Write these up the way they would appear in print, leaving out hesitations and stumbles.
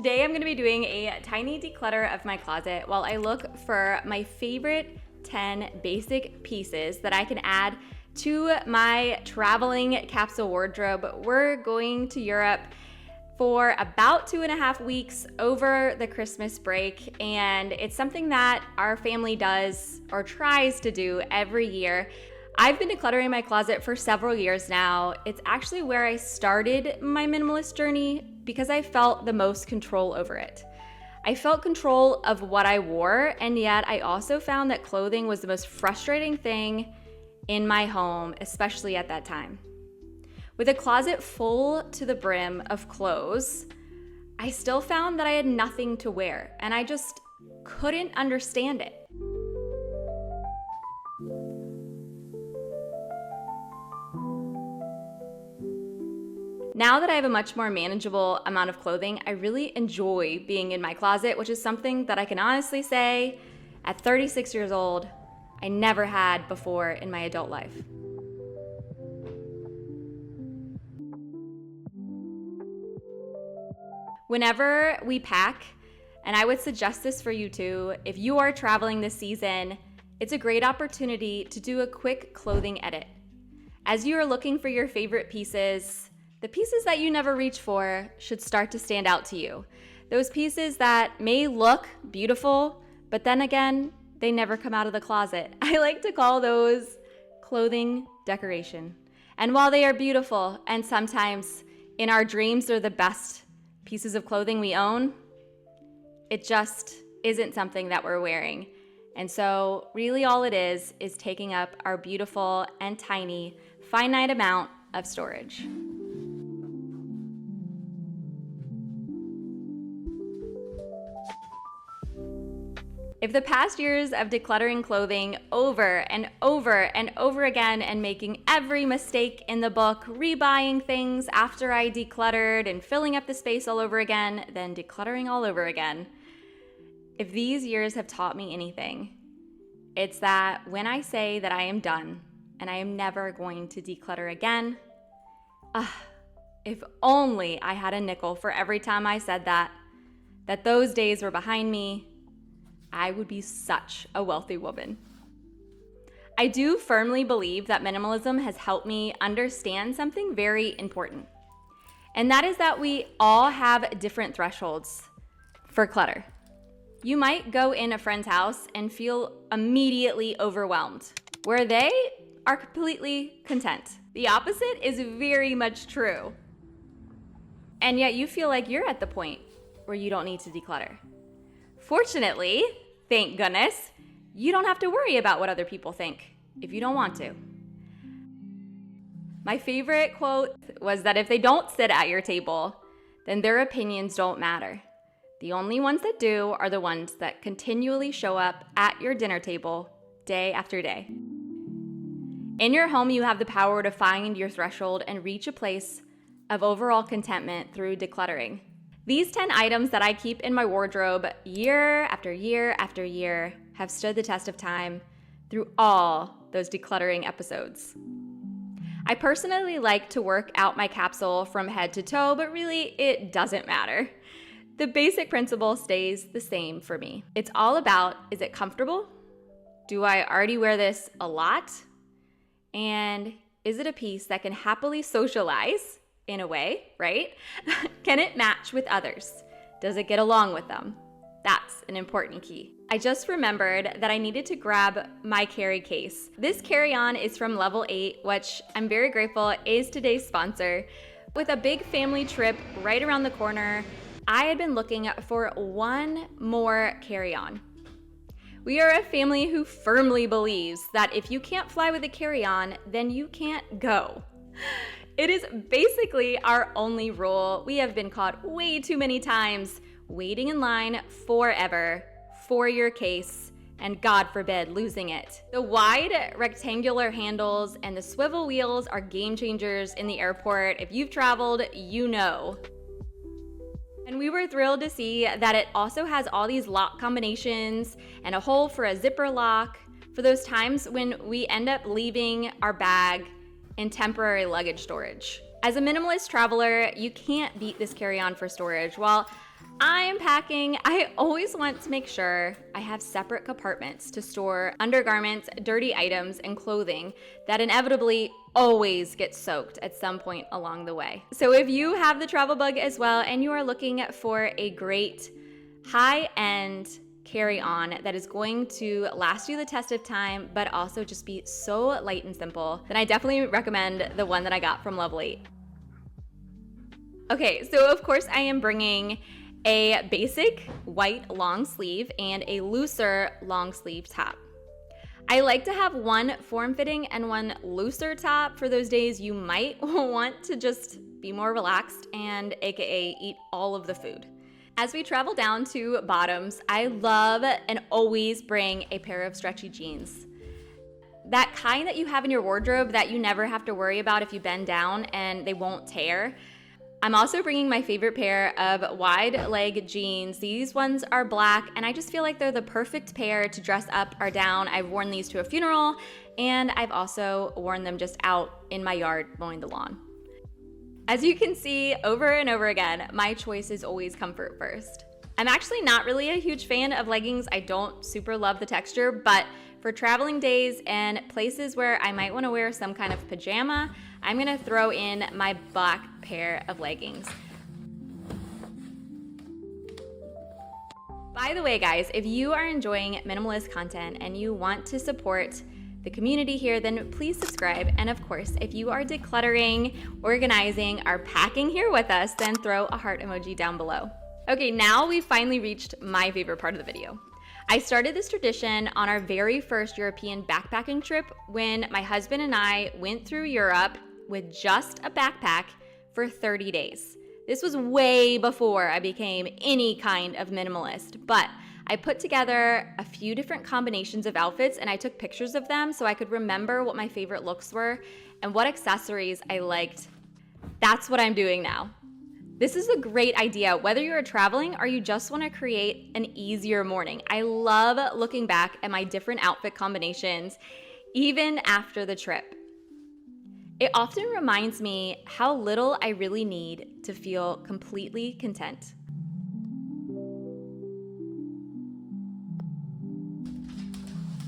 Today I'm going to be doing a tiny declutter of my closet while I look for my favorite 10 basic pieces that I can add to my traveling capsule wardrobe. We're going to Europe for about 2.5 weeks over the Christmas break, and it's something that our family does or tries to do every year. I've been decluttering my closet for several years now. It's actually where I started my minimalist journey because I felt the most control over it. I felt control of what I wore, and yet I also found that clothing was the most frustrating thing in my home, especially at that time. With a closet full to the brim of clothes, I still found that I had nothing to wear, and I just couldn't understand it. Now that I have a much more manageable amount of clothing, I really enjoy being in my closet, which is something that I can honestly say at 36 years old, I never had before in my adult life. Whenever we pack, and I would suggest this for you too, if you are traveling this season, it's a great opportunity to do a quick clothing edit. As you are looking for your favorite pieces, the pieces that you never reach for should start to stand out to you. Those pieces that may look beautiful, but then again, they never come out of the closet. I like to call those clothing decoration. And while they are beautiful, and sometimes in our dreams they're the best pieces of clothing we own, it just isn't something that we're wearing. And so really all it is taking up our beautiful and tiny finite amount of storage. If the past years of decluttering clothing over and over and over again and making every mistake in the book, rebuying things after I decluttered and filling up the space all over again, then decluttering all over again, if these years have taught me anything, it's that when I say that I am done and I am never going to declutter again, if only I had a nickel for every time I said that those days were behind me, I would be such a wealthy woman. I do firmly believe that minimalism has helped me understand something very important, and that is that we all have different thresholds for clutter. You might go in a friend's house and feel immediately overwhelmed, where they are completely content. The opposite is very much true. And yet you feel like you're at the point where you don't need to declutter. Fortunately, thank goodness, you don't have to worry about what other people think if you don't want to. My favorite quote was that if they don't sit at your table, then their opinions don't matter. The only ones that do are the ones that continually show up at your dinner table day after day. In your home, you have the power to find your threshold and reach a place of overall contentment through decluttering. These 10 items that I keep in my wardrobe year after year after year have stood the test of time through all those decluttering episodes. I personally like to work out my capsule from head to toe, but really it doesn't matter. The basic principle stays the same for me. It's all about, is it comfortable? Do I already wear this a lot? And is it a piece that can happily socialize? In a way, right? Can it match with others? Does it get along with them? That's an important key. I just remembered that I needed to grab my carry case. This carry-on is from Level 8, which I'm very grateful is today's sponsor. With a big family trip right around the corner, I had been looking for one more carry-on. We are a family who firmly believes that if you can't fly with a carry-on, then you can't go. It is basically our only rule. We have been caught way too many times waiting in line forever for your case, and God forbid losing it. The wide rectangular handles and the swivel wheels are game changers in the airport. If you've traveled, you know. And we were thrilled to see that it also has all these lock combinations and a hole for a zipper lock for those times when we end up leaving our bag in temporary luggage storage. As a minimalist traveler, you can't beat this carry-on for storage. While I'm packing, I always want to make sure I have separate compartments to store undergarments, dirty items, and clothing that inevitably always get soaked at some point along the way. So if you have the travel bug as well and you are looking for a great high-end carry-on that is going to last you the test of time, but also just be so light and simple, then I definitely recommend the one that I got from Lovely. Okay, so of course I am bringing a basic white long sleeve and a looser long sleeve top. I like to have one form-fitting and one looser top for those days you might want to just be more relaxed and AKA eat all of the food. As we travel down to bottoms, I love and always bring a pair of stretchy jeans. That kind that you have in your wardrobe that you never have to worry about if you bend down and they won't tear. I'm also bringing my favorite pair of wide leg jeans. These ones are black and I just feel like they're the perfect pair to dress up or down. I've worn these to a funeral and I've also worn them just out in my yard mowing the lawn. As you can see over and over again, my choice is always comfort first. I'm actually not really a huge fan of leggings. I don't super love the texture, but for traveling days and places where I might want to wear some kind of pajama, I'm gonna throw in my black pair of leggings. By the way, guys, if you are enjoying minimalist content and you want to support the community here, then please subscribe. And of course, if you are decluttering, organizing, or packing here with us, then throw a heart emoji down below. Okay, now we've finally reached my favorite part of the video. I started this tradition on our very first European backpacking trip when my husband and I went through Europe with just a backpack for 30 days. This was way before I became any kind of minimalist, but I put together a few different combinations of outfits and I took pictures of them so I could remember what my favorite looks were and what accessories I liked. That's what I'm doing now. This is a great idea, whether you're traveling or you just want to create an easier morning. I love looking back at my different outfit combinations, even after the trip. It often reminds me how little I really need to feel completely content.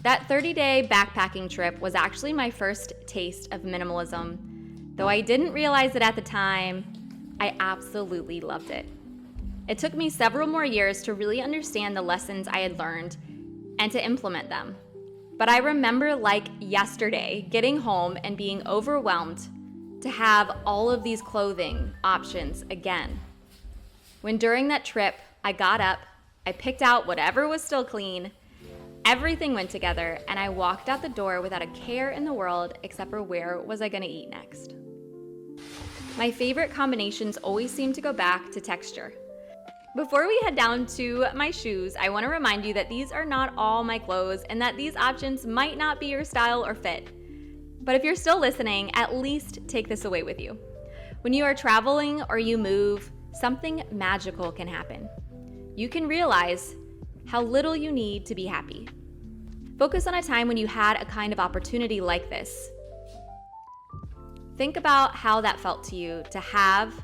That 30-day backpacking trip was actually my first taste of minimalism. Though I didn't realize it at the time, I absolutely loved it. It took me several more years to really understand the lessons I had learned and to implement them. But I remember like yesterday getting home and being overwhelmed to have all of these clothing options again. When during that trip, I got up, I picked out whatever was still clean, everything went together, and I walked out the door without a care in the world except for where was I gonna eat next. My favorite combinations always seem to go back to texture. Before we head down to my shoes, I want to remind you that these are not all my clothes and that these options might not be your style or fit. But if you're still listening, at least take this away with you. When you are traveling or you move, something magical can happen. You can realize how little you need to be happy. Focus on a time when you had a kind of opportunity like this. Think about how that felt to you to have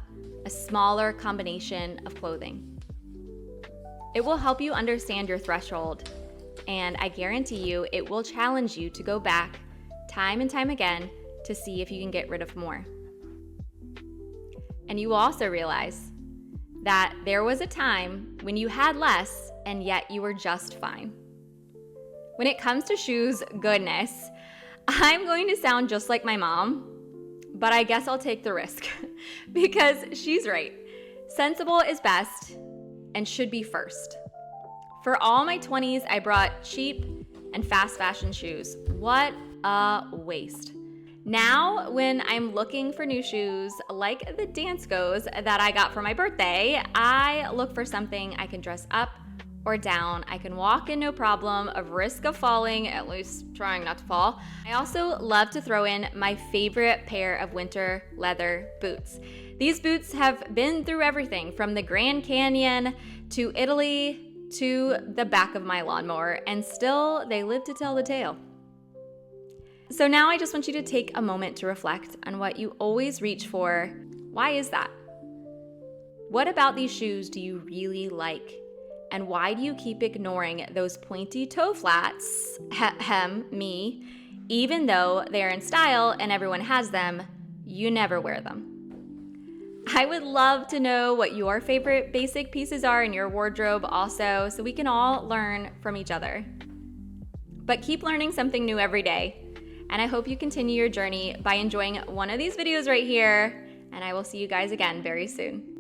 a smaller combination of clothing. It will help you understand your threshold, and I guarantee you it will challenge you to go back time and time again to see if you can get rid of more. And you will also realize that there was a time when you had less and yet you were just fine. When it comes to shoes, goodness, I'm going to sound just like my mom, but I guess I'll take the risk because she's right. Sensible is best and should be first. For all my 20s, I brought cheap and fast fashion shoes. What a waste. Now, when I'm looking for new shoes, like the Dance Goes that I got for my birthday, I look for something I can dress up or down. I can walk in no problem, of risk of falling, at least trying not to fall. I also love to throw in my favorite pair of winter leather boots. These boots have been through everything from the Grand Canyon to Italy to the back of my lawnmower, and still they live to tell the tale. So now I just want you to take a moment to reflect on what you always reach for. Why is that? What about these shoes do you really like? And why do you keep ignoring those pointy toe flats, me, even though they're in style and everyone has them, you never wear them? I would love to know what your favorite basic pieces are in your wardrobe also, so we can all learn from each other. But keep learning something new every day. And I hope you continue your journey by enjoying one of these videos right here, and I will see you guys again very soon.